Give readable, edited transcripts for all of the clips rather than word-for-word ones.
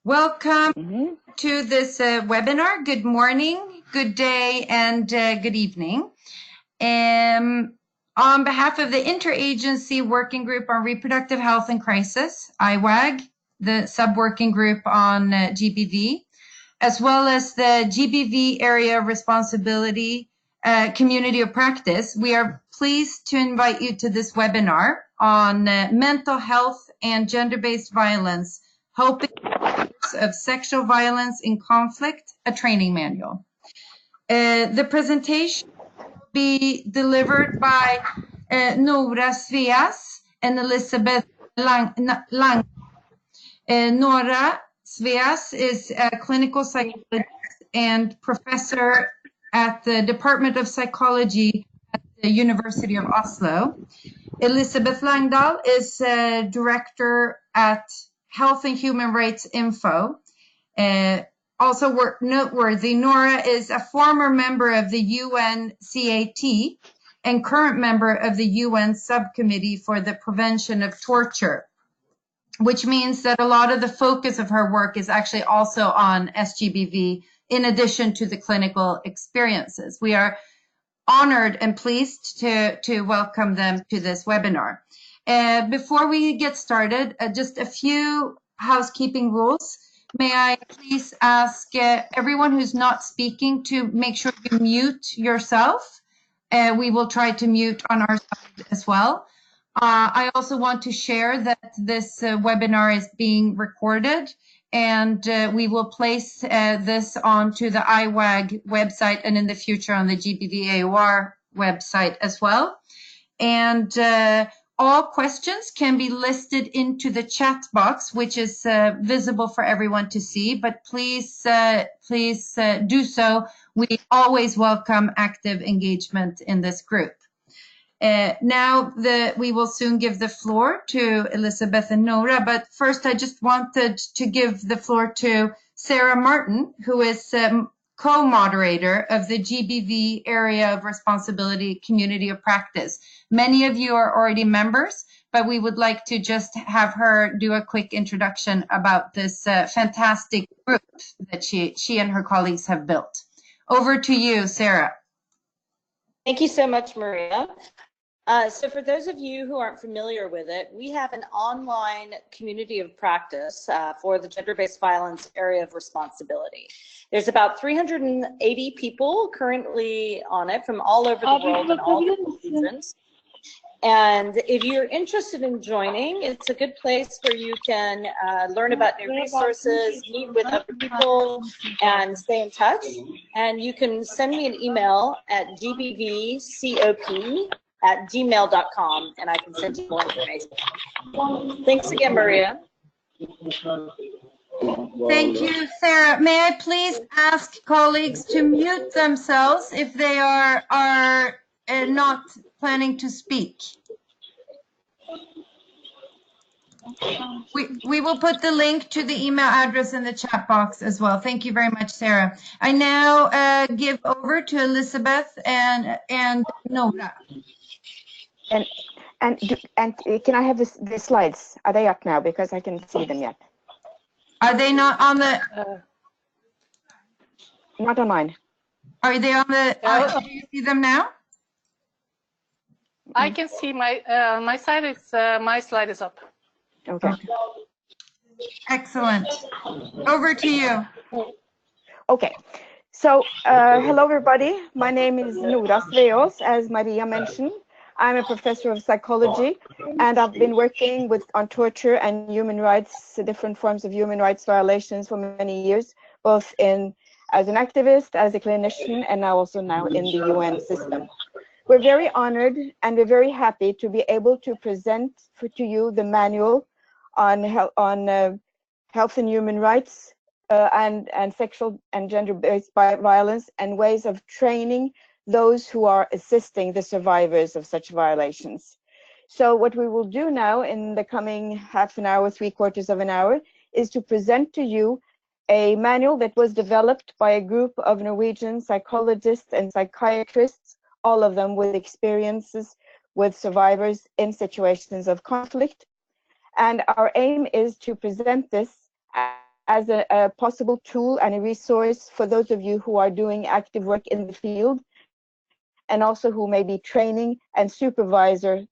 Welcome to this webinar. Good morning, good day, and good evening. On behalf of the Interagency Working Group on Reproductive Health and Crisis, IAWG, the sub-working group on GBV, as well as the GBV Area of Responsibility Community of Practice, we are pleased to invite you to this webinar on mental health and gender-based violence, hoping of sexual violence in conflict, a training manual. The presentation will be delivered by Nora Sveaass and Elisabeth Ng Langdal. Nora Sveaass is a clinical psychologist and professor at the Department of Psychology at the University of Oslo. Elisabeth Langdal is director at Health and Human Rights Info. Also noteworthy, Nora is a former member of the UN CAT and current member of the UN Subcommittee for the Prevention of Torture, which means that a lot of the focus of her work is actually also on SGBV, in addition to the clinical experiences. We are honored and pleased to welcome them to this webinar. Before we get started, just a few housekeeping rules. May I please ask everyone who's not speaking to make sure you mute yourself. We will try to mute on our side as well. I also want to share that this webinar is being recorded, and we will place this onto the IAWG website and in the future on the GBV-AOR website as well. And all questions can be listed into the chat box, which is visible for everyone to see, but please do so. We always welcome active engagement in this group. Now we will soon give the floor to Elisabeth and Nora, but first I just wanted to give the floor to Sarah Martin, who is co-moderator of the GBV Area of Responsibility Community of Practice. Many of you are already members, but we would like to just have her do a quick introduction about this fantastic group that she and her colleagues have built. Over to you, Sarah. Thank you so much, Maria. So for those of you who aren't familiar with it, we have an online community of practice for the gender-based violence area of responsibility. There's about 380 people currently on it from all over the world and all seasons. And if you're interested in joining, it's a good place where you can learn about new resources, meet with other people, and stay in touch. And you can send me an email at gbvcop@gmail.com, and I can send you more information. Thanks again, Maria. Thank you, Sarah. May I please ask colleagues to mute themselves if they are not planning to speak? We will put the link to the email address in the chat box as well. Thank you very much, Sarah. I now give over to Elisabeth and Nora. And can I have the slides? Are they up now? Because I can see them yet. Are they not on the? Not on mine. Are they on the? Do you see them now? I can see my my slide is up. Okay. Excellent. Over to you. Okay. So hello everybody. My name is Nora Sveaass, as Maria mentioned. I'm a professor of psychology, and I've been working on torture and human rights, different forms of human rights violations for many years, both as an activist, as a clinician, and now in the UN system. We're very honored and we're very happy to be able to present to you the manual on health and human rights and sexual and gender-based violence and ways of training those who are assisting the survivors of such violations. So what we will do now in the coming half an hour, 3/4 of an hour, is to present to you a manual that was developed by a group of Norwegian psychologists and psychiatrists, all of them with experiences with survivors in situations of conflict. And our aim is to present this as a possible tool and a resource for those of you who are doing active work in the field, and also who may be training and supervising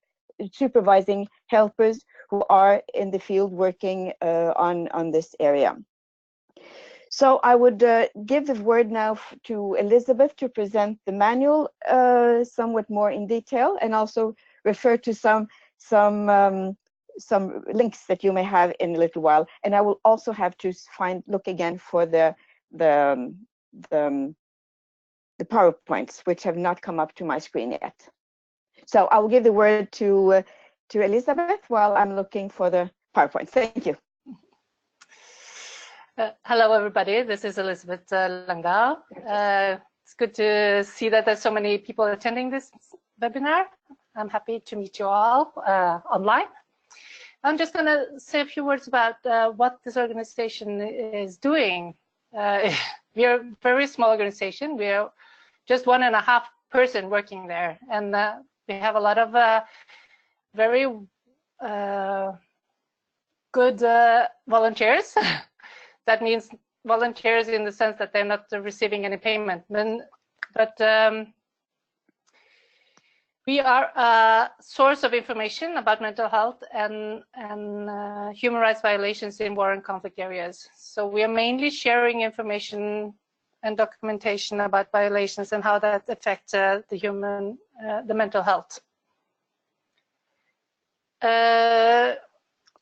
helpers who are in the field working on this area. So I would give the word now to Elisabeth to present the manual somewhat more in detail, and also refer to some links that you may have in a little while. And I will also have to look again for the PowerPoints, which have not come up to my screen yet. So I will give the word to Elisabeth while I'm looking for the PowerPoint. Thank you. Hello, everybody. This is Elisabeth Langdal. It's good to see that there's so many people attending this webinar. I'm happy to meet you all online. I'm just going to say a few words about what this organization is doing. We are a very small organization. We are just 1.5 person working there, and we have a lot of very good volunteers. That means volunteers in the sense that they're not receiving any payment, but we are a source of information about mental health and human rights violations in war and conflict areas. So we are mainly sharing information and documentation about violations and how that affects the mental health.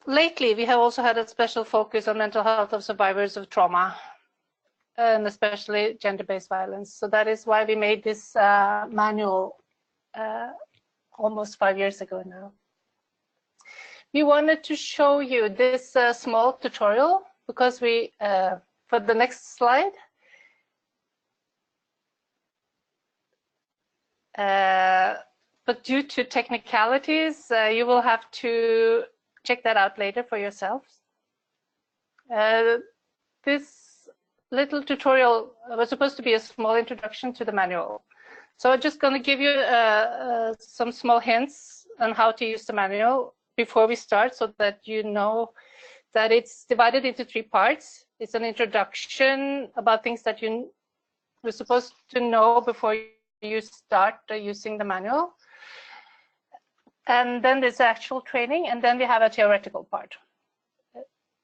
Lately, we have also had a special focus on mental health of survivors of trauma, and especially gender-based violence. So that is why we made this manual almost 5 years ago now. We wanted to show you this small tutorial because we, for the next slide, but due to technicalities, you will have to check that out later for yourselves. This little tutorial was supposed to be a small introduction to the manual. So I'm just going to give you some small hints on how to use the manual before we start, so that you know that it's divided into 3 parts. It's an introduction about things that you were supposed to know before you start using the manual. And then there's actual training, and then we have a theoretical part.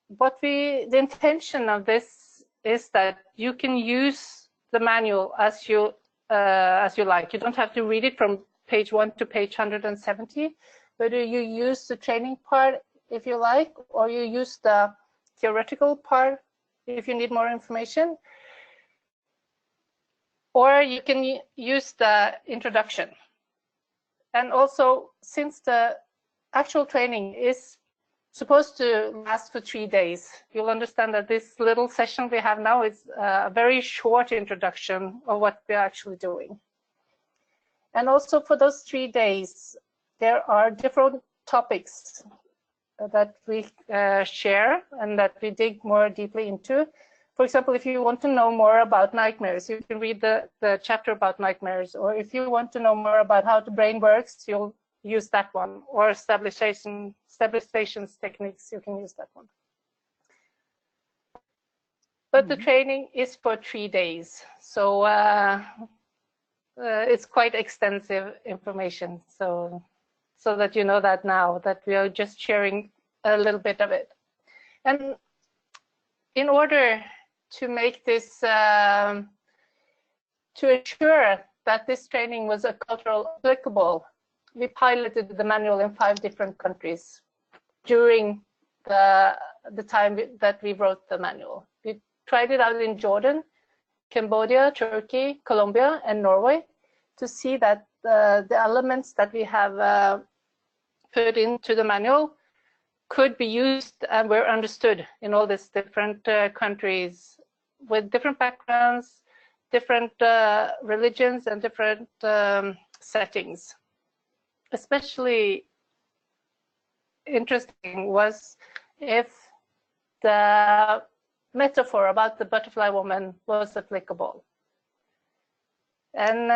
The intention of this is that you can use the manual as you like. You don't have to read it from page 1 to page 170, whether you use the training part if you like, or you use the theoretical part if you need more information, or you can use the introduction. And also, since the actual training is supposed to last for 3 days, you'll understand that this little session we have now is a very short introduction of what we're actually doing. And also for those 3 days, there are different topics that we share and that we dig more deeply into. For example, if you want to know more about nightmares, you can read the chapter about nightmares. Or if you want to know more about how the brain works, you'll use that one. Or stabilization techniques, you can use that one. But the training is for 3 days. So it's quite extensive information. So that you know that now, that we are just sharing a little bit of it. And in order to make this, to ensure that this training was culturally applicable, we piloted the manual in 5 different countries during the time that we wrote the manual. We tried it out in Jordan, Cambodia, Turkey, Colombia, and Norway to see that the elements that we have put into the manual could be used and were understood in all these different countries with different backgrounds, different religions, and different settings. Especially interesting was if the metaphor about the butterfly woman was applicable. And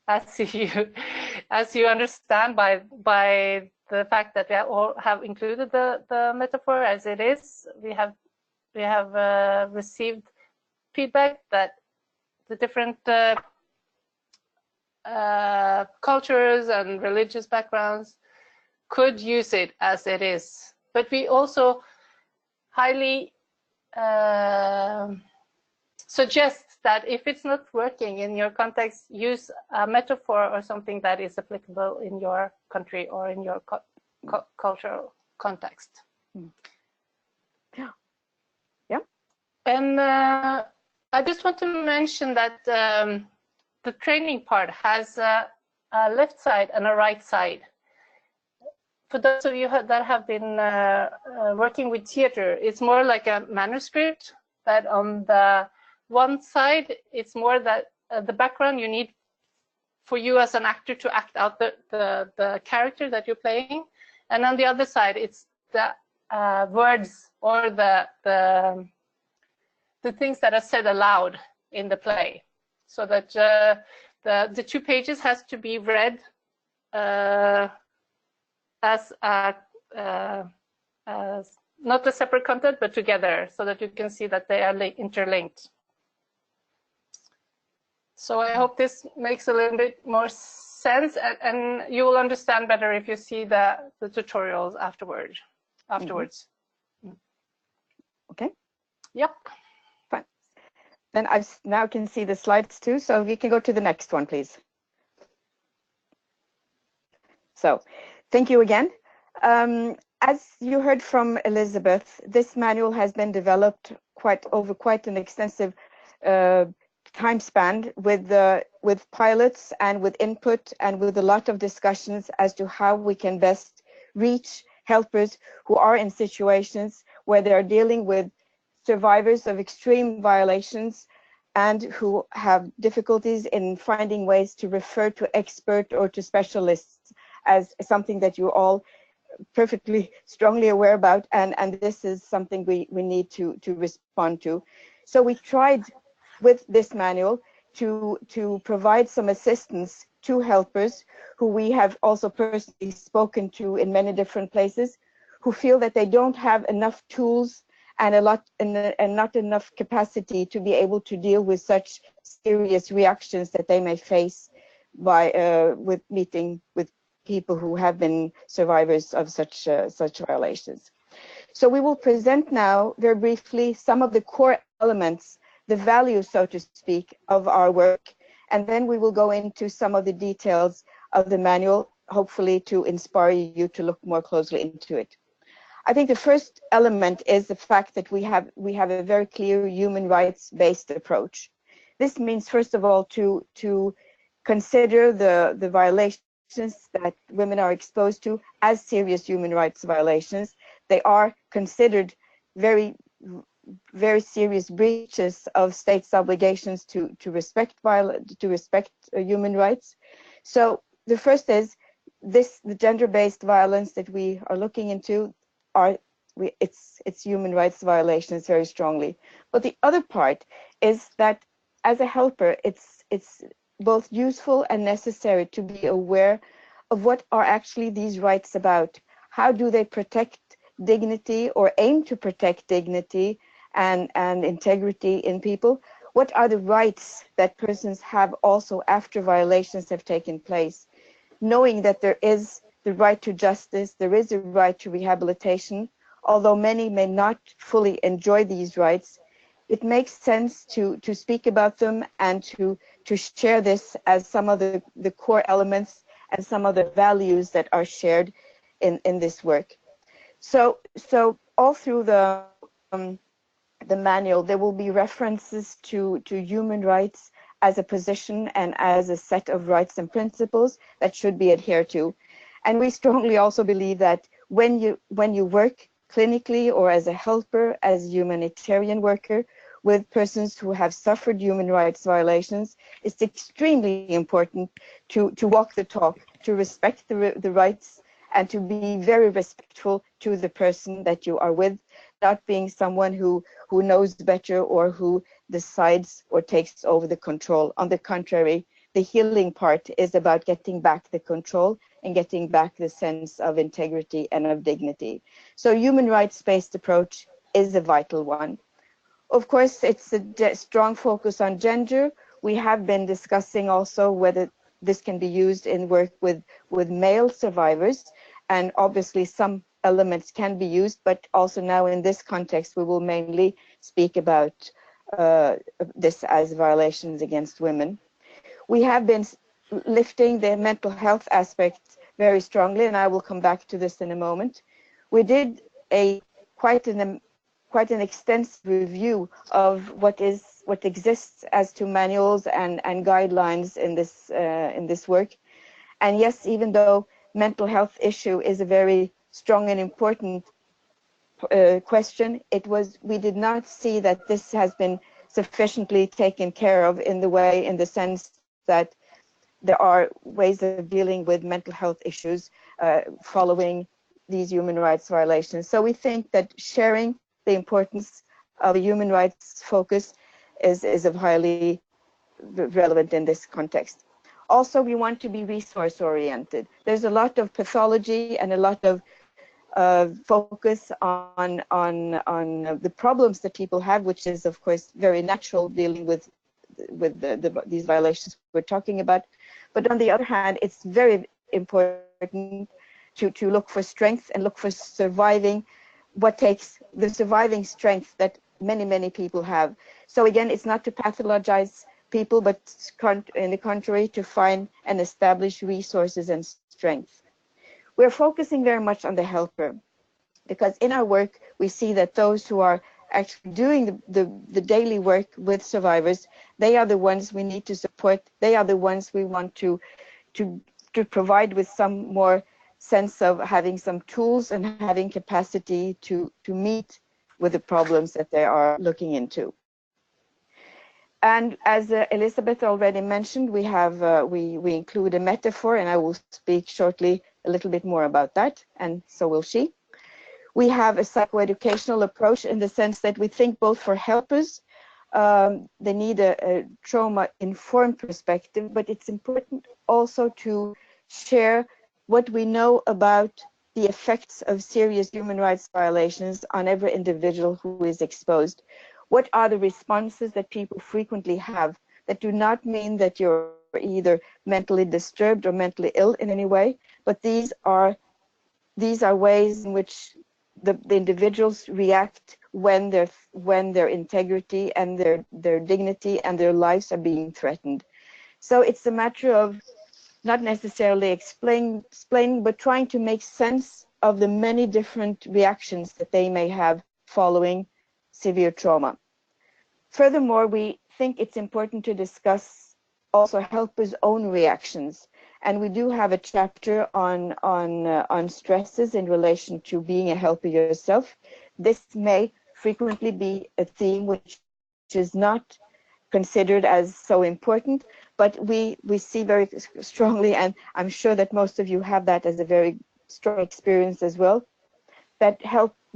as you understand by the fact that we all have included the metaphor as it is, we have we have received feedback that the different cultures and religious backgrounds could use it as it is. But we also highly suggest that if it's not working in your context, use a metaphor or something that is applicable in your country or in your cultural context. Yeah. Yeah. And I just want to mention that the training part has a left side and a right side. For those of you that have been working with theater, it's more like a manuscript, but on the one side, it's more that the background you need for you as an actor to act out the character that you're playing. And on the other side, it's the words or the things that are said aloud in the play. So that the 2 pages has to be read as not a separate content, but together, so that you can see that they are interlinked. So I hope this makes a little bit more sense, and you will understand better if you see the tutorials afterwards. Mm-hmm. Okay. Yep. Fine. Then I now can see the slides too, so we can go to the next one, please. So, thank you again. As you heard from Elisabeth, this manual has been developed over quite an extensive time span with pilots and with input and with a lot of discussions as to how we can best reach helpers who are in situations where they are dealing with survivors of extreme violations and who have difficulties in finding ways to refer to expert or to specialists, as something that you all perfectly strongly aware about, and this is something we need to respond to. So we tried with this manual to provide some assistance to helpers who we have also personally spoken to in many different places, who feel that they don't have enough tools and not enough capacity to be able to deal with such serious reactions that they may face with meeting with people who have been survivors of such violations. So we will present now very briefly some of the core elements, the values, so to speak, of our work, and then we will go into some of the details of the manual, hopefully to inspire you to look more closely into it. I think the first element is the fact that we have a very clear human rights-based approach. This means, first of all, to consider the violations that women are exposed to as serious human rights violations. They are considered very serious breaches of states' obligations to respect human rights. So the first is the gender-based violence that we are looking into it's human rights violations very strongly. But the other part is that as a helper, it's both useful and necessary to be aware of what are actually these rights about. How do they protect dignity or aim to protect dignity and integrity in people? What are the rights that persons have also after violations have taken place? Knowing that there is the right to justice, there is a right to rehabilitation, although many may not fully enjoy these rights, it makes sense to speak about them and to share this as some of the core elements and some of the values that are shared in this work. So all through the manual, there will be references to human rights as a position and as a set of rights and principles that should be adhered to. And we strongly also believe that when you work clinically or as a helper, as a humanitarian worker with persons who have suffered human rights violations, it's extremely important to walk the talk, to respect the rights, and to be very respectful to the person that you are with, not being someone who knows better or who decides or takes over the control. On the contrary, the healing part is about getting back the control and getting back the sense of integrity and of dignity. So human rights-based approach, is a vital one. Of course, it's a strong focus on gender. We have been discussing also whether this can be used in work with male survivors, and obviously some elements can be used, but also now in this context, we will mainly speak about this as violations against women. We have been lifting the mental health aspect very strongly, and I will come back to this in a moment. We did quite an extensive review of what exists as to manuals and guidelines in this work. And yes, even though mental health issue is a very strong and important question, we did not see that this has been sufficiently taken care of in the sense that there are ways of dealing with mental health issues following these human rights violations. So we think that sharing the importance of a human rights focus is of highly relevant in this context. Also, we want to be resource oriented. There's a lot of pathology and a lot of focus on the problems that people have, which is of course very natural dealing with these violations we're talking about. But on the other hand, it's very important to look for strength and look for surviving strength that many people have. So again, it's not to pathologize people, but in the contrary, to find and establish resources and strength. We're focusing very much on the helper, because in our work, we see that those who are actually doing the daily work with survivors, they are the ones we need to support. They are the ones we want to provide with some more sense of having some tools and having capacity to meet with the problems that they are looking into. And as Elisabeth already mentioned, we include a metaphor, and I will speak shortly a little bit more about that, and so will she. We have a psychoeducational approach in the sense that we think both for helpers, they need a trauma-informed perspective, but it's important also to share what we know about the effects of serious human rights violations on every individual who is exposed. What are the responses that people frequently have that do not mean that you're either mentally disturbed or mentally ill in any way, but these are ways in which the individuals react when their integrity and their dignity and their lives are being threatened. So it's a matter of not necessarily explaining, but trying to make sense of the many different reactions that they may have following severe trauma. Furthermore, we think it's important to discuss also helpers' own reactions. And we do have a chapter on stresses in relation to being a helper yourself. This may frequently be a theme which is not considered as so important, but we see very strongly, and I'm sure that most of you have that as a very strong experience as well, that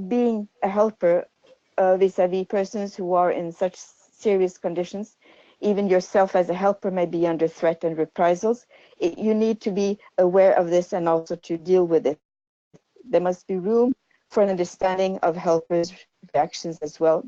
being a helper vis-a-vis persons who are in such serious conditions, even yourself as a helper may be under threat and reprisals. You need to be aware of this and also to deal with it. There must be room for an understanding of helpers' reactions as well.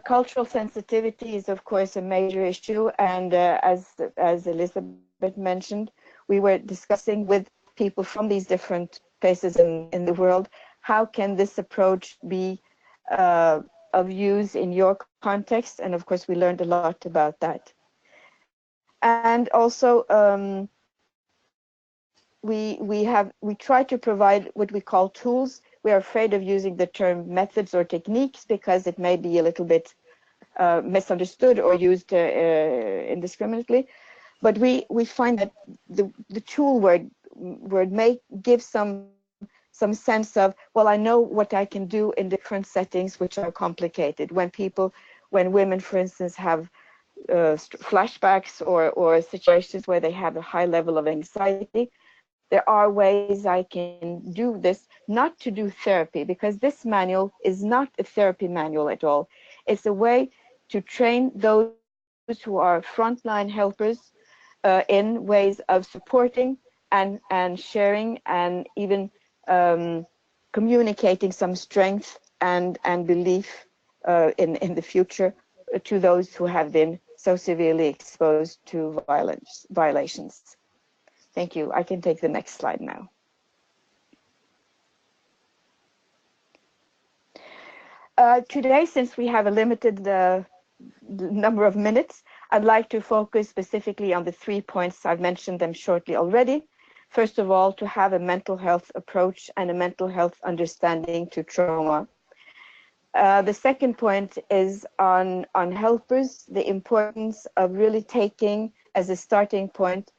Cultural sensitivity is, of course, a major issue, and as Elisabeth mentioned, we were discussing with people from these different places in the world, how can this approach be of use in your context? And of course, we learned a lot about that. And also, we try to provide what we call tools. We are afraid of using the term methods or techniques because it may be a little bit misunderstood or used indiscriminately. But we find that the tool word may give some sense of, well, I know what I can do in different settings which are complicated. When women, for instance, have flashbacks or situations where they have a high level of anxiety, there are ways I can do this, not to do therapy, because this manual is not a therapy manual at all. It's a way to train those who are frontline helpers in ways of supporting and sharing and even communicating some strength and belief in the future to those who have been so severely exposed to violations. Thank you. I can take the next slide now. Today, since we have a limited number of minutes, I'd like to focus specifically on the 3 points. I've mentioned them shortly already. First of all, to have a mental health approach and a mental health understanding to trauma. The second point is on helpers, the importance of really taking as a starting point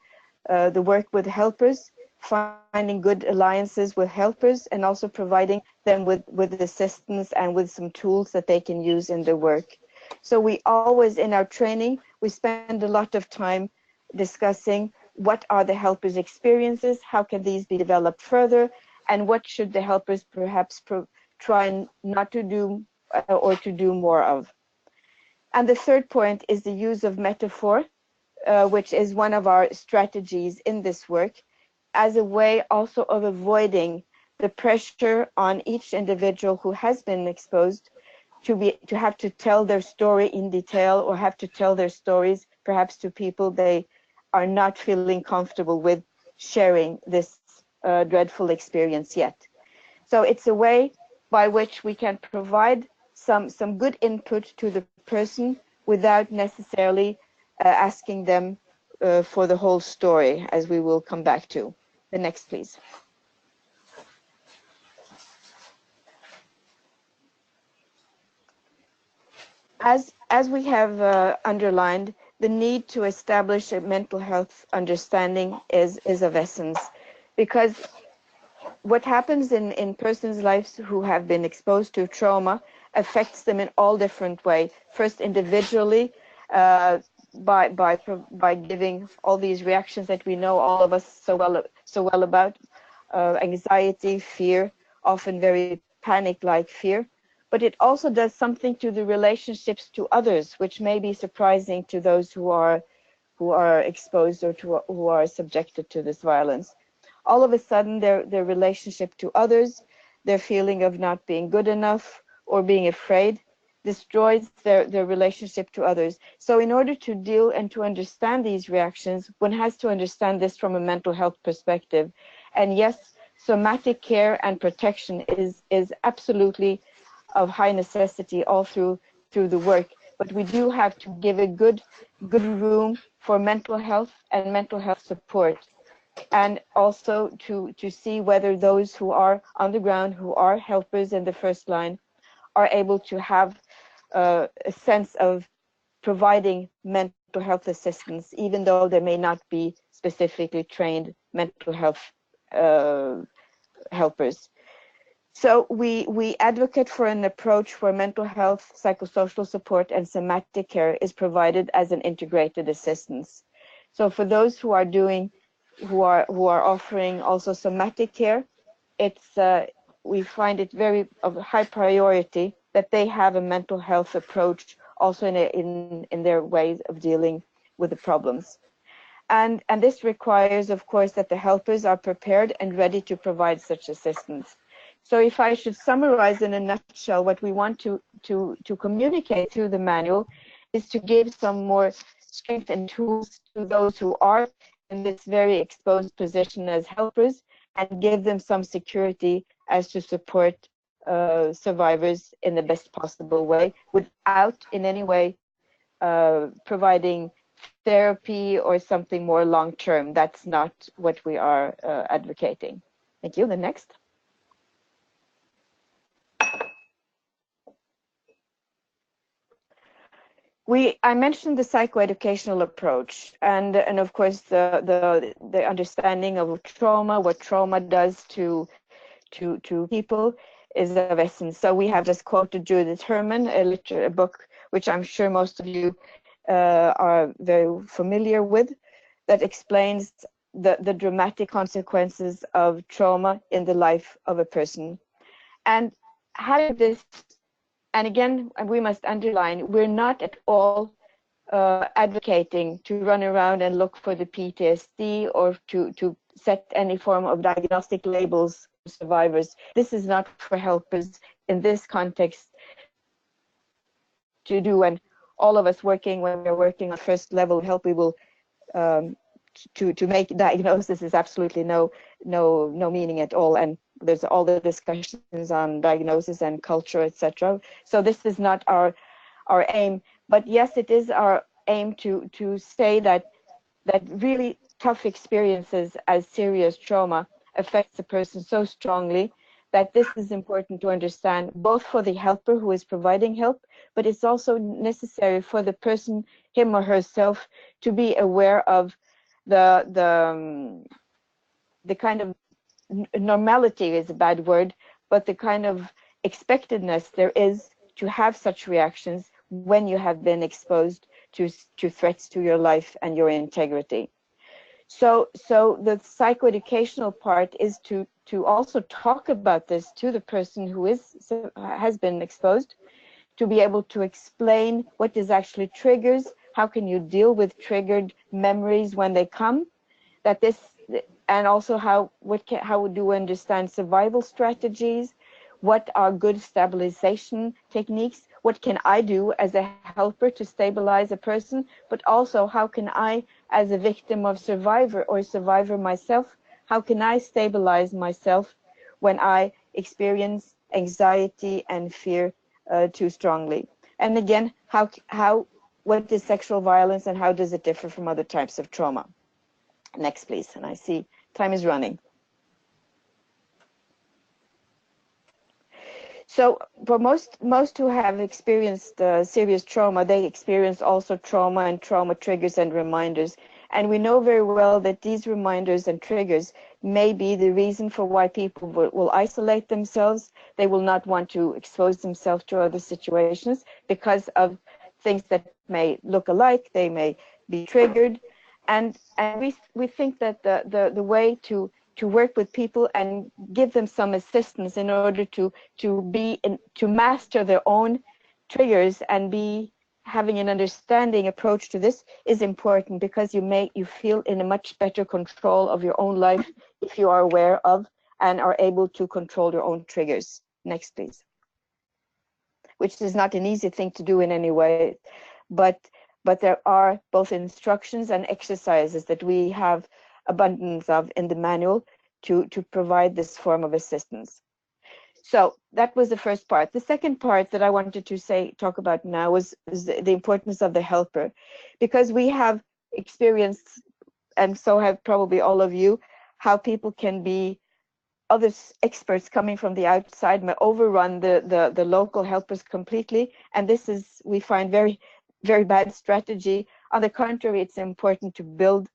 the work with helpers, finding good alliances with helpers, and also providing them with assistance and with some tools that they can use in their work. So we always, in our training, we spend a lot of time discussing what are the helpers' experiences, how can these be developed further, and what should the helpers perhaps try not to do or to do more of. And the third point is the use of metaphor, which is one of our strategies in this work, as a way also of avoiding the pressure on each individual who has been exposed to have to tell their story in detail, or have to tell their stories perhaps to people they are not feeling comfortable with sharing this dreadful experience yet. So it's a way by which we can provide some good input to the person without necessarily asking them for the whole story, as we will come back to. The next, please. As we have underlined, the need to establish a mental health understanding is of essence, because what happens in persons' lives who have been exposed to trauma affects them in all different ways. First, individually, by giving all these reactions that we know all of us so well about, anxiety, fear, often very panic-like fear. But it also does something to the relationships to others, which may be surprising to those who are exposed or who are subjected to this violence. All of a sudden, their relationship to others, their feeling of not being good enough or being afraid, destroys their relationship to others. So in order to deal and to understand these reactions, one has to understand this from a mental health perspective. And yes, somatic care and protection is absolutely of high necessity all through the work, but we do have to give a good room for mental health and mental health support, and also to see whether those who are on the ground, who are helpers in the first line, are able to have a sense of providing mental health assistance, even though there may not be specifically trained mental health helpers. So we advocate for an approach where mental health, psychosocial support, and somatic care is provided as an integrated assistance. So for those who are offering also somatic care, we find it very of high priority that they have a mental health approach also in their ways of dealing with the problems. And this requires, of course, that the helpers are prepared and ready to provide such assistance. So if I should summarize in a nutshell, what we want to communicate through the manual is to give some more strength and tools to those who are in this very exposed position as helpers, and give them some security as to support survivors in the best possible way, without in any way providing therapy or something more long-term. That's not what we are advocating. Thank you. The next. I mentioned the psychoeducational approach, and of course the understanding of trauma, what trauma does to people, is of essence. So we have just quoted Judith Herman, a book which I'm sure most of you are very familiar with, that explains the dramatic consequences of trauma in the life of a person. And having this, and again, we must underline, we're not at all advocating to run around and look for the PTSD or to set any form of diagnostic labels for survivors. This is not for helpers. in this context to do, and all of us working, when we're working on first level help, we will to make diagnosis is absolutely no meaning at all, and there's all the discussions on diagnosis and culture, etc. So this is not our aim, but yes, it is our aim to say that really tough experiences as serious trauma affects a person so strongly that this is important to understand, both for the helper who is providing help, but it's also necessary for the person, him or herself, to be aware of the kind of normality is a bad word, but the kind of expectedness there is to have such reactions when you have been exposed to threats to your life and your integrity. So the psychoeducational part is to also talk about this to the person who has been exposed, to be able to explain what is actually triggers, how can you deal with triggered memories when they come, and also how do we understand survival strategies, what are good stabilization techniques, what can I do as a helper to stabilize a person, but also how can I, as a victim of survivor or survivor myself, how can I stabilize myself when I experience anxiety and fear too strongly. And again, what is sexual violence and how does it differ from other types of trauma? Next, please. And I see time is running. So for most who have experienced serious trauma, they experience also trauma and trauma triggers and reminders. And we know very well that these reminders and triggers may be the reason for why people will isolate themselves. They will not want to expose themselves to other situations because of things that may look alike. They may be triggered. And we think that the way to work with people and give them some assistance in order to master their own triggers and be having an understanding approach to this is important, because you feel in a much better control of your own life if you are aware of and are able to control your own triggers. Next, please. Which is not an easy thing to do in any way, but there are both instructions and exercises that we have abundance of in the manual to provide this form of assistance. So that was the first part. The second part that I wanted to talk about now is the importance of the helper, because we have experienced, and so have probably all of you, how people can be other experts coming from the outside may overrun the local helpers completely, and this is, we find, very bad strategy. On the contrary, it's important to build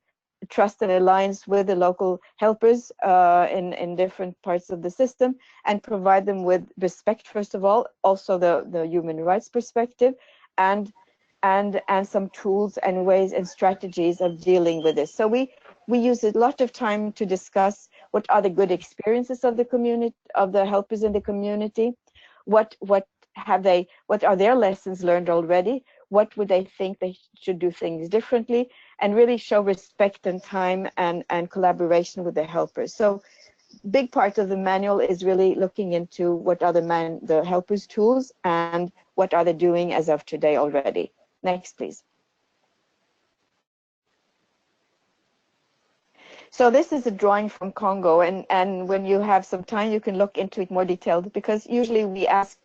trust and alliance with the local helpers in different parts of the system, and provide them with respect, first of all, also the human rights perspective, and some tools and ways and strategies of dealing with this. So we use a lot of time to discuss what are the good experiences of the community, of the helpers in the community, what are their lessons learned already, what would they think they should do things differently, and really show respect and time and collaboration with the helpers. So big part of the manual is really looking into what are the helpers' tools and what are they doing as of today already. Next, please. So this is a drawing from Congo, and when you have some time, you can look into it more detailed, because usually we ask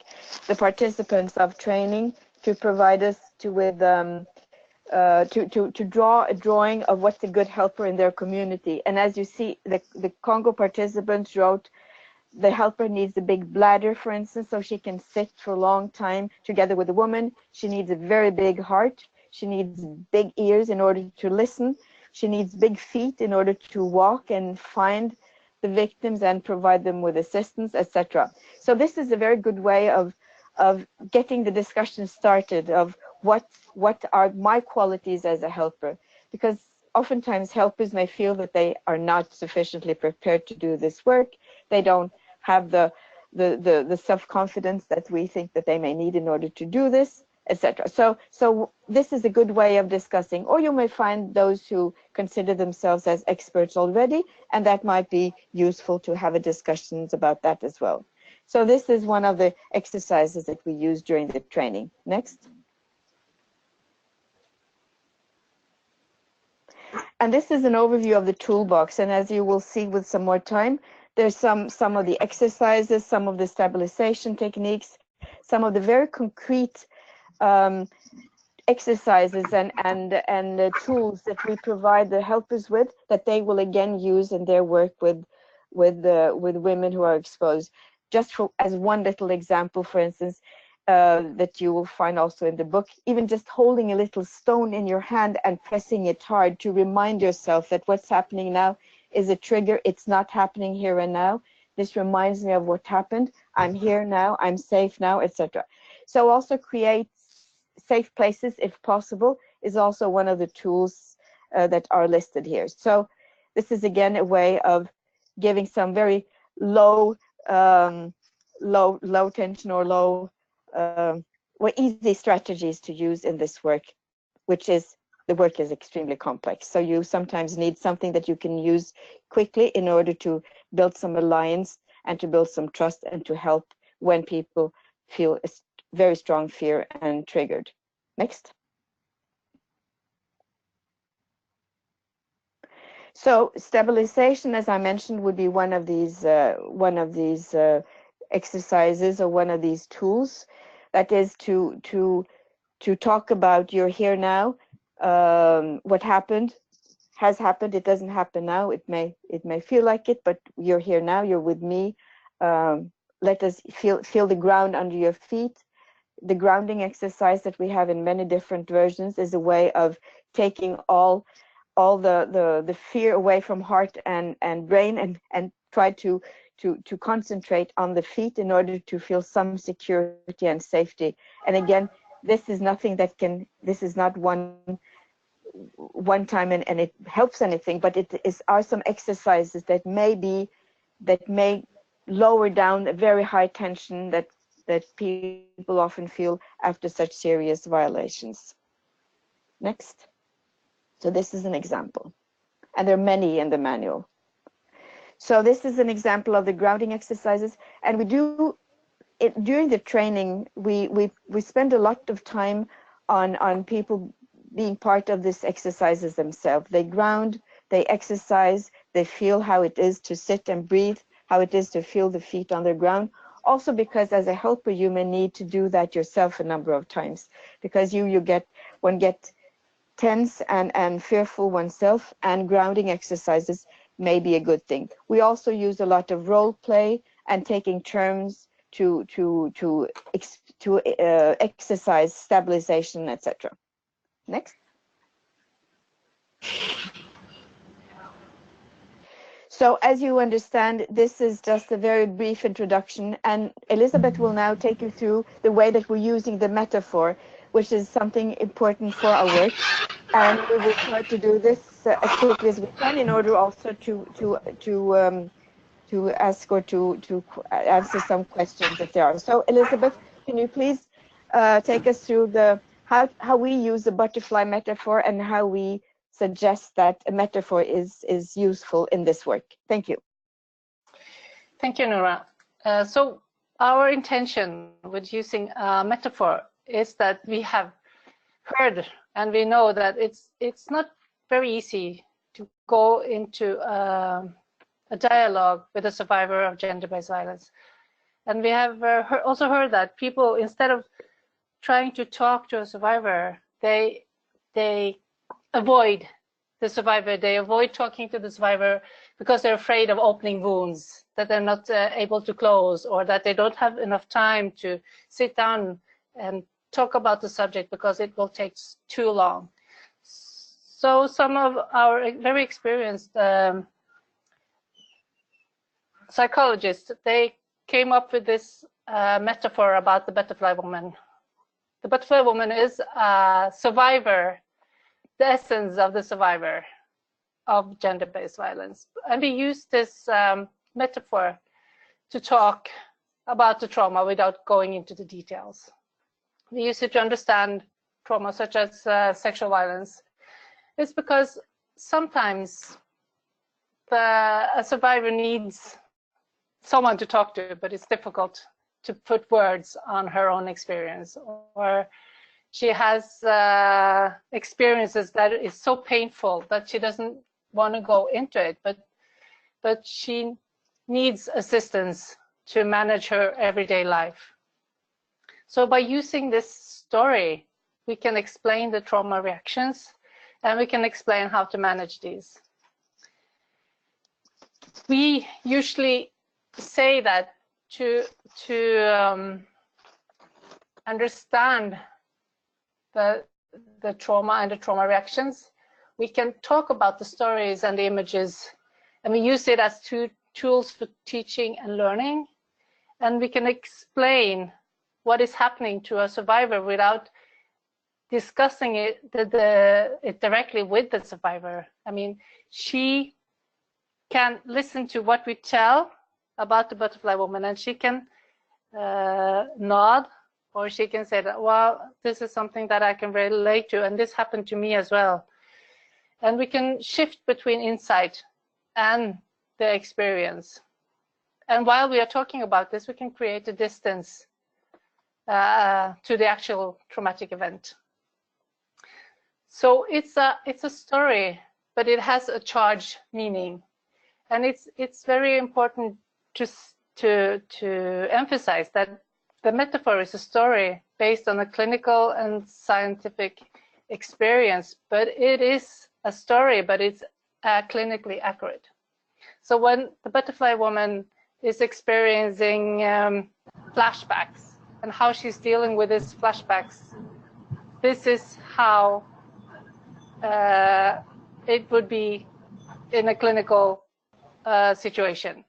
the participants of training to provide us with to draw a drawing of what's a good helper in their community. And as you see, the Congo participants wrote, the helper needs a big bladder, for instance, so she can sit for a long time together with a woman. She needs a very big heart. She needs big ears in order to listen. She needs big feet in order to walk and find the victims and provide them with assistance, etc. So this is a very good way of getting the discussion started of what are my qualities as a helper, because oftentimes helpers may feel that they are not sufficiently prepared to do this work. They don't have the self-confidence that we think that they may need in order to do this, etc. So this is a good way of discussing, or you may find those who consider themselves as experts already, and that might be useful to have a discussions about that as well. So this is one of the exercises that we use during the training. Next. And this is an overview of the toolbox. And as you will see with some more time, there's some of the exercises, some of the stabilization techniques, some of the very concrete exercises and tools that we provide the helpers with, that they will again use in their work with women who are exposed. Just as one little example, for instance, that you will find also in the book, even just holding a little stone in your hand and pressing it hard to remind yourself that what's happening now is a trigger. It's not happening here and now. This reminds me of what happened. I'm here now, I'm safe now, etc. So also create safe places if possible is also one of the tools that are listed here. So this is again a way of giving some very low tension or low or easy strategies to use in this work, which is, the work is extremely complex. So you sometimes need something that you can use quickly in order to build some alliance and to build some trust and to help when people feel a very strong fear and triggered. Next. So stabilization, as I mentioned, would be one of these exercises or one of these tools. That is to talk about you're here now. What happened has happened. It doesn't happen now. It may feel like it, but you're here now. You're with me. Let us feel the ground under your feet. The grounding exercise that we have in many different versions is a way of taking all the fear away from heart and brain and try to concentrate on the feet in order to feel some security and safety. And again, this is nothing that can, this is not one time and it helps anything, but are some exercises that may lower down a very high tension that people often feel after such serious violations. Next. So this is an example, and there are many in the manual. So this is an example of the grounding exercises, and we do it during the training. We spend a lot of time on people being part of these exercises themselves. They ground, they exercise, they feel how it is to sit and breathe, how it is to feel the feet on the ground. Also because as a helper, you may need to do that yourself a number of times, because one get tense and fearful oneself, and grounding exercises may be a good thing. We also use a lot of role play and taking turns to exercise stabilization, etc. Next. So as you understand, this is just a very brief introduction, and Elisabeth will now take you through the way that we're using the metaphor, which is something important for our work. And we will try to do this as quickly as we can in order also to ask or to answer some questions if there are. So Elisabeth, can you please take us through how we use the butterfly metaphor and how we suggest that a metaphor is useful in this work? Thank you. Thank you, Nora. So our intention with using a metaphor is that we have heard and we know that it's not very easy to go into a dialogue with a survivor of gender-based violence. And we have also heard that people, instead of trying to talk to a survivor, they avoid the survivor. They avoid talking to the survivor because they're afraid of opening wounds that they're not able to close, or that they don't have enough time to sit down and talk about the subject because it will take too long. So some of our very experienced psychologists, they came up with this metaphor about the butterfly woman. The butterfly woman is a survivor, the essence of the survivor of gender-based violence. And we use this metaphor to talk about the trauma without going into the details. We use it to understand trauma such as sexual violence. It's because sometimes a survivor needs someone to talk to, but it's difficult to put words on her own experience, or she has experiences that is so painful that she doesn't want to go into it, but she needs assistance to manage her everyday life. So by using this story, we can explain the trauma reactions, and we can explain how to manage these. We usually say that to understand the trauma and the trauma reactions, we can talk about the stories and the images, and we use it as two tools for teaching and learning, and we can explain what is happening to a survivor without discussing it directly with the survivor. I mean, she can listen to what we tell about the butterfly woman, and she can nod, or she can say that, well, this is something that I can relate to, and this happened to me as well. And we can shift between insight and the experience. And while we are talking about this, we can create a distance to the actual traumatic event. So it's a story, but it has a charged meaning. And it's very important to emphasize that the metaphor is a story based on a clinical and scientific experience, but it is a story, but it's clinically accurate. So when the butterfly woman is experiencing flashbacks and how she's dealing with these flashbacks, this is how it would be in a clinical situation.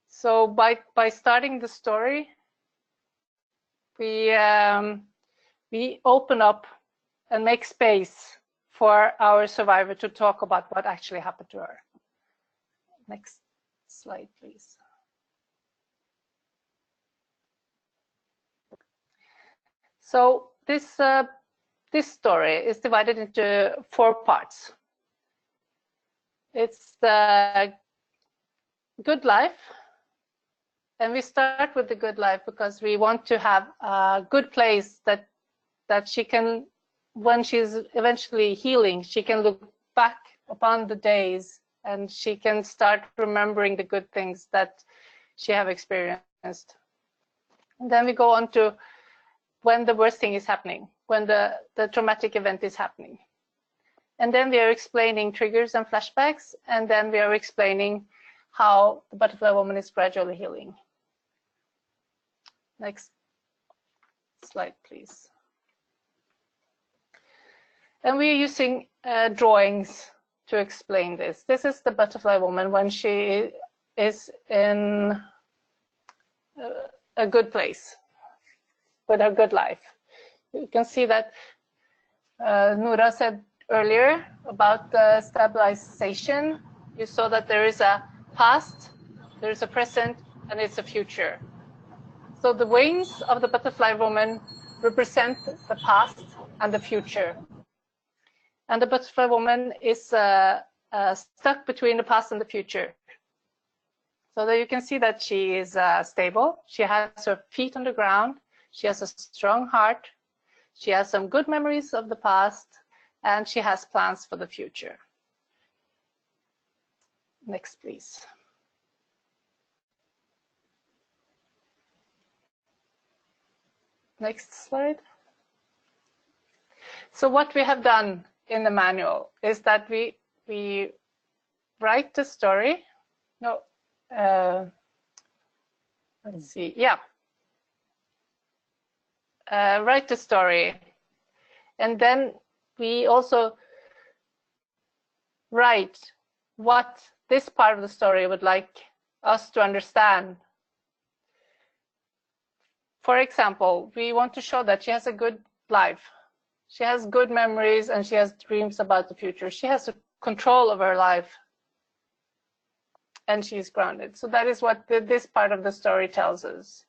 So by starting the story, we open up and make space for our survivor to talk about what actually happened to her. Next slide, please. So this story is divided into 4 parts. It's the good life, and we start with the good life because we want to have a good place that she can, when she's eventually healing, she can look back upon the days and she can start remembering the good things that she have experienced. And then we go on to when the worst thing is happening, when the traumatic event is happening. And then we are explaining triggers and flashbacks, and then we are explaining how the butterfly woman is gradually healing. Next slide, please. And we are using drawings to explain this. This is the butterfly woman when she is in a good place with her good life. You can see that Nora said earlier about the stabilization. You saw that there is a past, there is a present, and it's a future. So the wings of the butterfly woman represent the past and the future. And the butterfly woman is stuck between the past and the future. So that you can see that she is stable. She has her feet on the ground. She has a strong heart. She has some good memories of the past, and she has plans for the future. Next, please. Next slide. So what we have done in the manual is that we write the story. No, let's see. Yeah. Write the story, and then we also write what this part of the story would like us to understand. For example, we want to show that she has a good life. She has good memories and she has dreams about the future. She has control of her life and she's grounded. So that is what this part of the story tells us.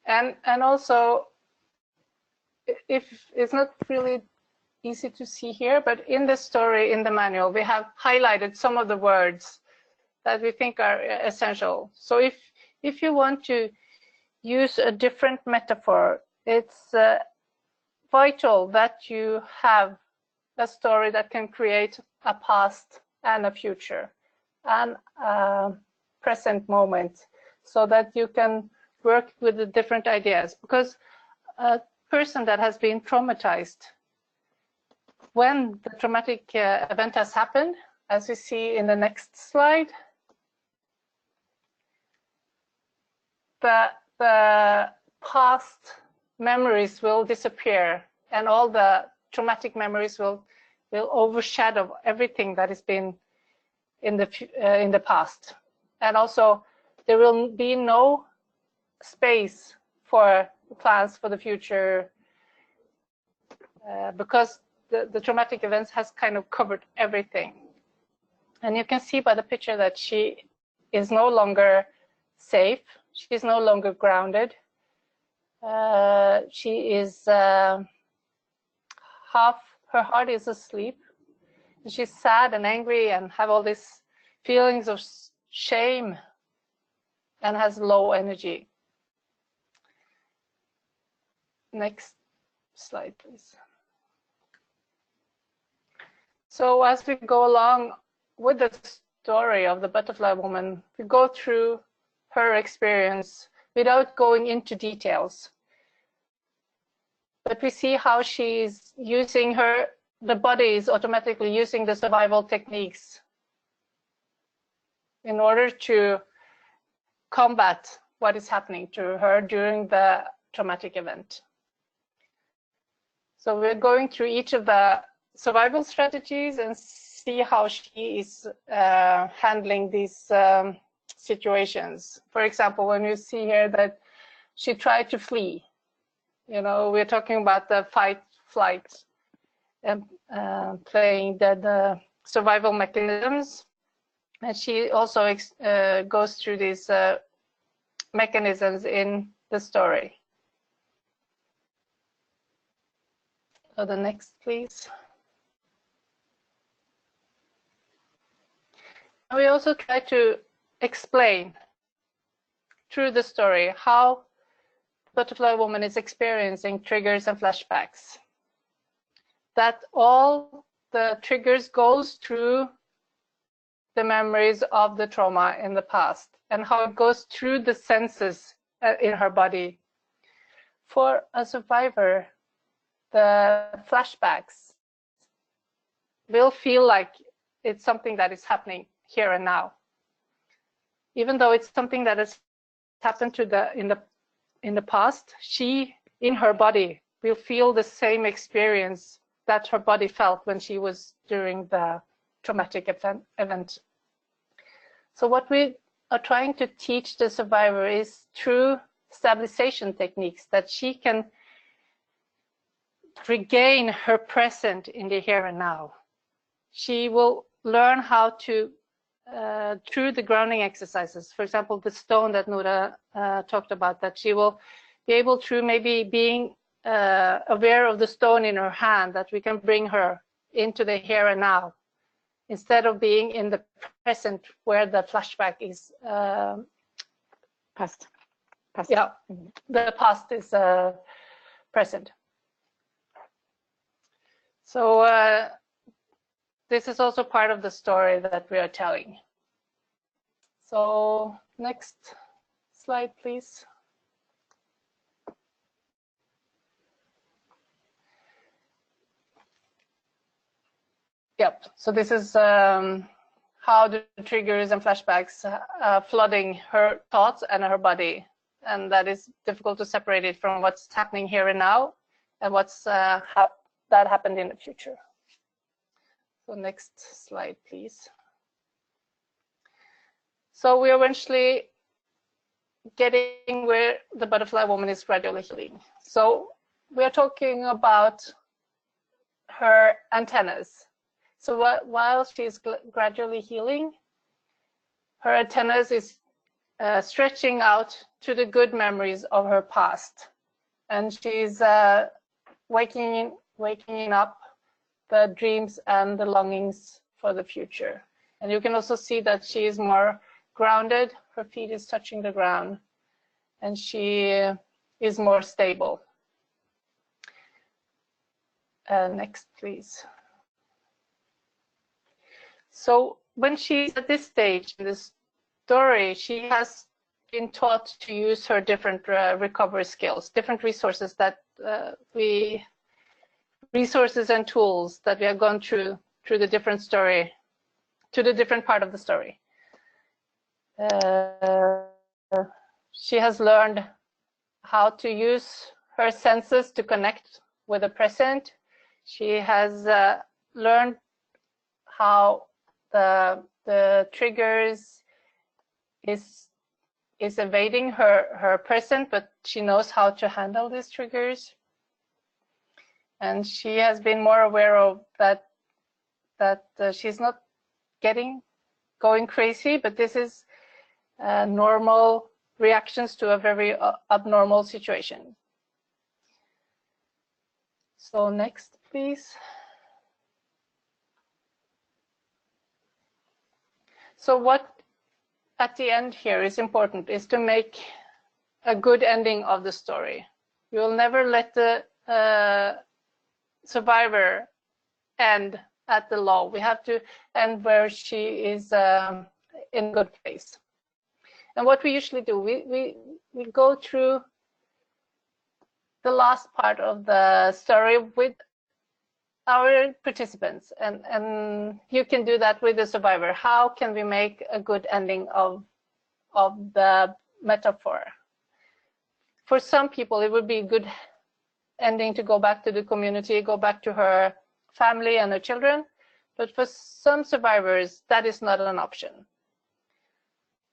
And also, if it's not really easy to see here, but in the story, in the manual, we have highlighted some of the words that we think are essential. So if you want to use a different metaphor, it's vital that you have a story that can create a past and a future and a present moment, so that you can work with the different ideas. Because a person that has been traumatized, when the traumatic event has happened, as we see in the next slide, the past memories will disappear, and all the traumatic memories will overshadow everything that has been in the past. And also, there will be no space for plans for the future, because the traumatic events has kind of covered everything. And you can see by the picture that she is no longer safe. She is no longer grounded. She is half her heart is asleep. She's sad and angry and have all these feelings of shame and has low energy. Next slide, please. So as we go along with the story of the butterfly woman, we go through her experience without going into details. But we see how she's using the body is automatically using the survival techniques in order to combat what is happening to her during the traumatic event. So we're going through each of the survival strategies and see how she is handling these situations. For example, when you see here that she tried to flee, you know, we're talking about the fight, flight, and playing the survival mechanisms. And she also goes through these mechanisms in the story. So the next, please. We also try to explain through the story how Butterfly Woman is experiencing triggers and flashbacks. That all the triggers goes through the memories of the trauma in the past, and how it goes through the senses in her body. For a survivor, the flashbacks will feel like it's something that is happening here and now, even though it's something that has happened to in the past. She, in her body, will feel the same experience that her body felt when she was during the traumatic event. So what we are trying to teach the survivor is through stabilization techniques that she can regain her present in the here and now. She will learn how to, through the grounding exercises, for example, the stone that Nora talked about, that she will be able to, maybe being aware of the stone in her hand, that we can bring her into the here and now, instead of being in the present where the flashback is Past. Yeah, the past is present. So this is also part of the story that we are telling. So next slide, please. Yep, so this is how the triggers and flashbacks flooding her thoughts and her body. And that is difficult to separate it from what's happening here and now and what's that happened in the future. So next slide, please. So we're eventually getting where the butterfly woman is gradually healing. So we're talking about her antennas. So while she's gradually healing, her antennas is stretching out to the good memories of her past. And she's waking up the dreams and the longings for the future. And you can also see that she is more grounded, her feet is touching the ground, and she is more stable. Next, please. So when she's at this stage in the story, she has been taught to use her different recovery skills, different resources that resources and tools that we have gone through the different story, to the different part of the story. She has learned how to use her senses to connect with the present. She has learned how the triggers is evading her present, but she knows how to handle these triggers. And she has been more aware of that she's not going crazy, but this is normal reactions to a very abnormal situation. So next, please. So what at the end here is important is to make a good ending of the story. You will never let the survivor end at the low. We have to end where she is in a good place. And what we usually do, we go through the last part of the story with our participants, and you can do that with the survivor. How can we make a good ending of the metaphor? For some people, it would be a good ending to go back to the community, go back to her family and her children. But for some survivors, that is not an option.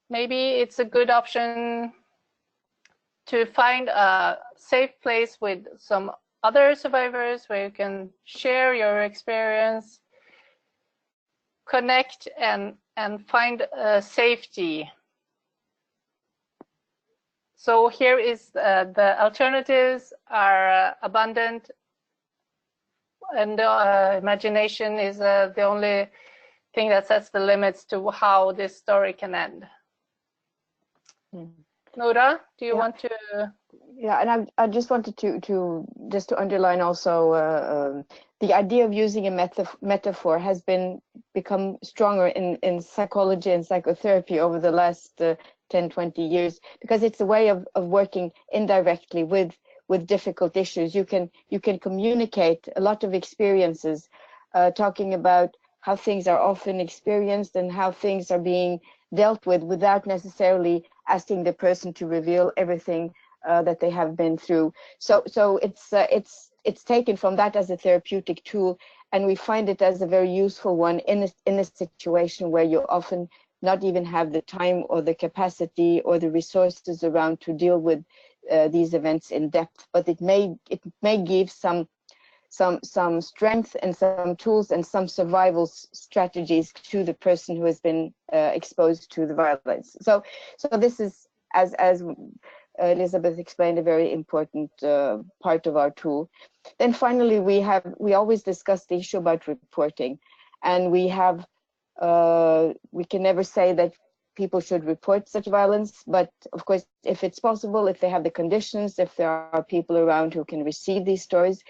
Maybe it's a good option to find a safe place with some other survivors where you can share your experience, connect, and find safety. So here is the alternatives are abundant, and imagination is the only thing that sets the limits to how this story can end. Nora, do you want to? Yeah, and I just wanted to underline also the idea of using a metaphor has become stronger in psychology and psychotherapy over the last 10-20 years, because it's a way of working indirectly with difficult issues. You can communicate a lot of experiences, talking about how things are often experienced and how things are being dealt with without necessarily asking the person to reveal everything that they have been through. So it's taken from that as a therapeutic tool, and we find it as a very useful one in a situation where you often not even have the time or the capacity or the resources around to deal with these events in depth. But it may give some strength and some tools and some survival strategies to the person who has been exposed to the violence. So this is, as Elisabeth explained, a very important part of our tool. Then finally, we always discuss the issue about reporting, and we can never say that people should report such violence, but of course, if it's possible, if they have the conditions, if there are people around who can receive these stories,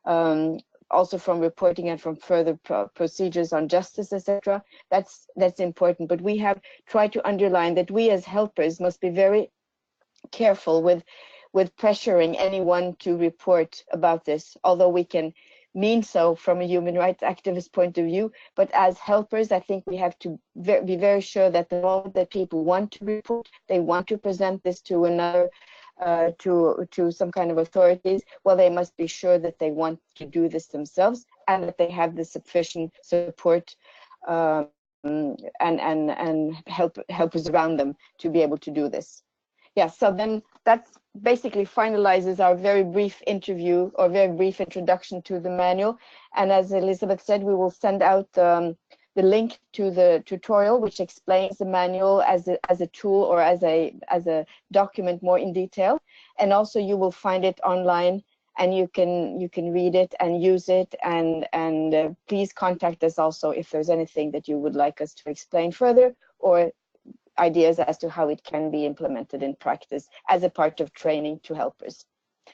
also from reporting and from further procedures on justice, etc., that's important. But we have tried to underline that we as helpers must be very careful with pressuring anyone to report about this, although we can mean so from a human rights activist point of view. But as helpers, I think we have to be very sure that the moment that people want to report, they want to present this to another, to some kind of authorities, well, they must be sure that they want to do this themselves and that they have the sufficient support and helpers around them to be able to do this. Yeah, so then that basically finalizes our very brief interview or very brief introduction to the manual. And as Elisabeth said, we will send out the link to the tutorial, which explains the manual as a tool or as a document more in detail. And also you will find it online and you can read it and use it, and please contact us also if there's anything that you would like us to explain further, or ideas as to how it can be implemented in practice as a part of training to helpers.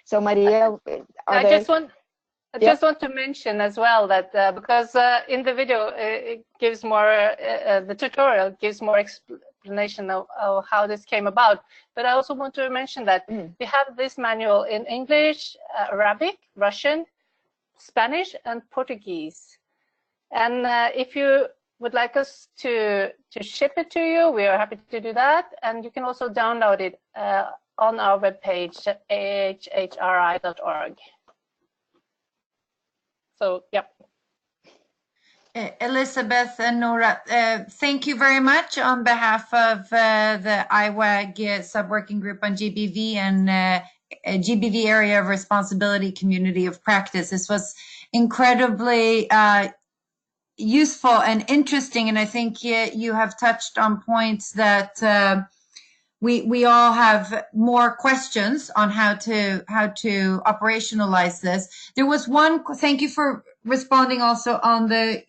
So Maria, I just want to mention as well that because in the video it gives more, the tutorial gives more explanation of how this came about. But I also want to mention that we have this manual in English, Arabic, Russian, Spanish, and Portuguese. And if you would like us to ship it to you, we are happy to do that. And you can also download it on our webpage, ahri.org. So, yep. Elisabeth and Nora, thank you very much on behalf of the IAWG sub-working group on GBV and GBV area of responsibility community of practice. This was incredibly useful and interesting, and I think you have touched on points that we all have more questions on how to operationalize this. There was one. Thank you for responding also on the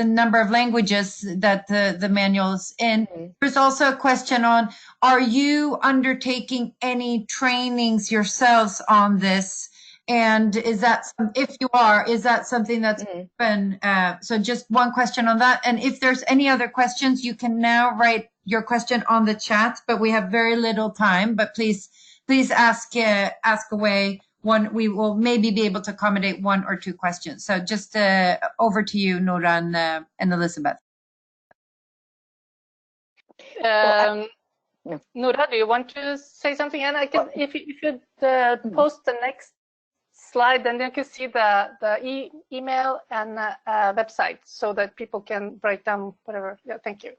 number of languages that the manual's in. There's also a question on: are you undertaking any trainings yourselves on this? And is that, if you are, is that something that's open? So just one question on that. And if there's any other questions, you can now write your question on the chat, but we have very little time, but please ask away. We will maybe be able to accommodate 1 or 2 questions. So just over to you, Nora and Elisabeth. Nora, do you want to say something? And I can, if you post the next slide, then you can see the email and website so that people can write down whatever. Yeah, thank you.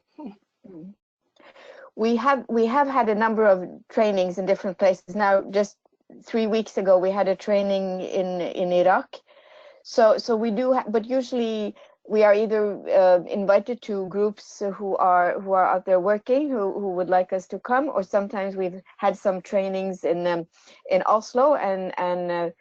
We have had a number of trainings in different places. Now, just 3 weeks ago, we had a training in Iraq. So we do, but usually we are either invited to groups who are out there working, who would like us to come, or sometimes we've had some trainings in Oslo and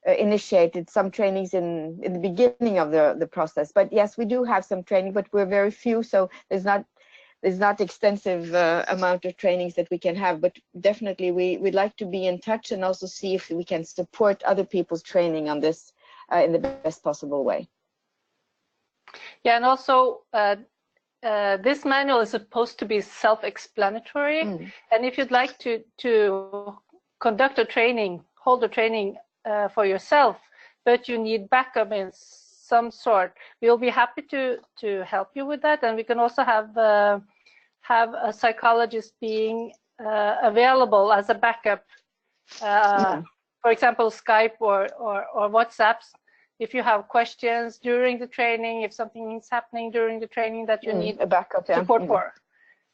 initiated some trainings in the beginning of the process. But yes, we do have some training, but we're very few, so there's not extensive amount of trainings that we can have. But definitely we'd like to be in touch and also see if we can support other people's training on this in the best possible way. Yeah, and also this manual is supposed to be self-explanatory, and if you'd like to conduct a training, hold a training for yourself, but you need backup in some sort, we'll be happy to help you with that. And we can also have a psychologist being available as a backup, for example, Skype or WhatsApps. If you have questions during the training, if something is happening during the training that you need a backup support for.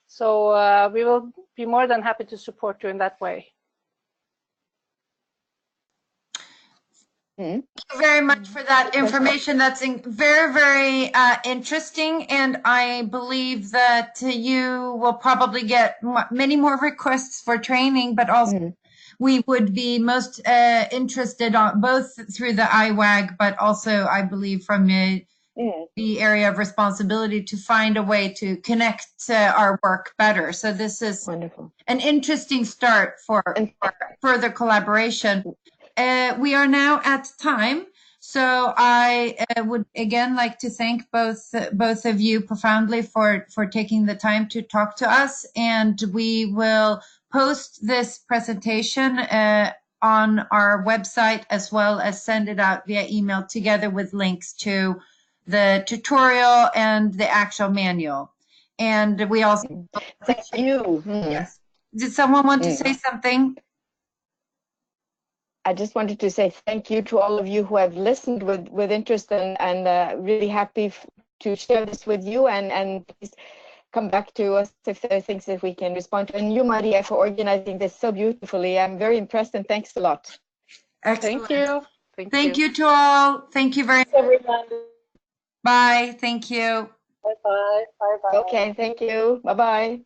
So we will be more than happy to support you in that way. Thank you very much for that information. That's very, very interesting, and I believe that you will probably get many more requests for training, but also we would be most interested on both through the IAWG, but also I believe from the area of responsibility to find a way to connect our work better. So this is wonderful, an interesting start for further collaboration. We are now at time, so I would again like to thank both of you profoundly for taking the time to talk to us, and we will post this presentation on our website as well as send it out via email together with links to the tutorial and the actual manual. And we also thank you. Yes. Did someone want to say something? I just wanted to say thank you to all of you who have listened with interest, and really happy to share this with you, and please come back to us if there are things that we can respond to. And you, Maria, for organizing this so beautifully. I'm very impressed, and thanks a lot. Excellent. Thank you. Thank you to all. Thank you very much. Everyone. Bye. Thank you. Bye-bye. Bye-bye. Okay, thank you. Bye-bye.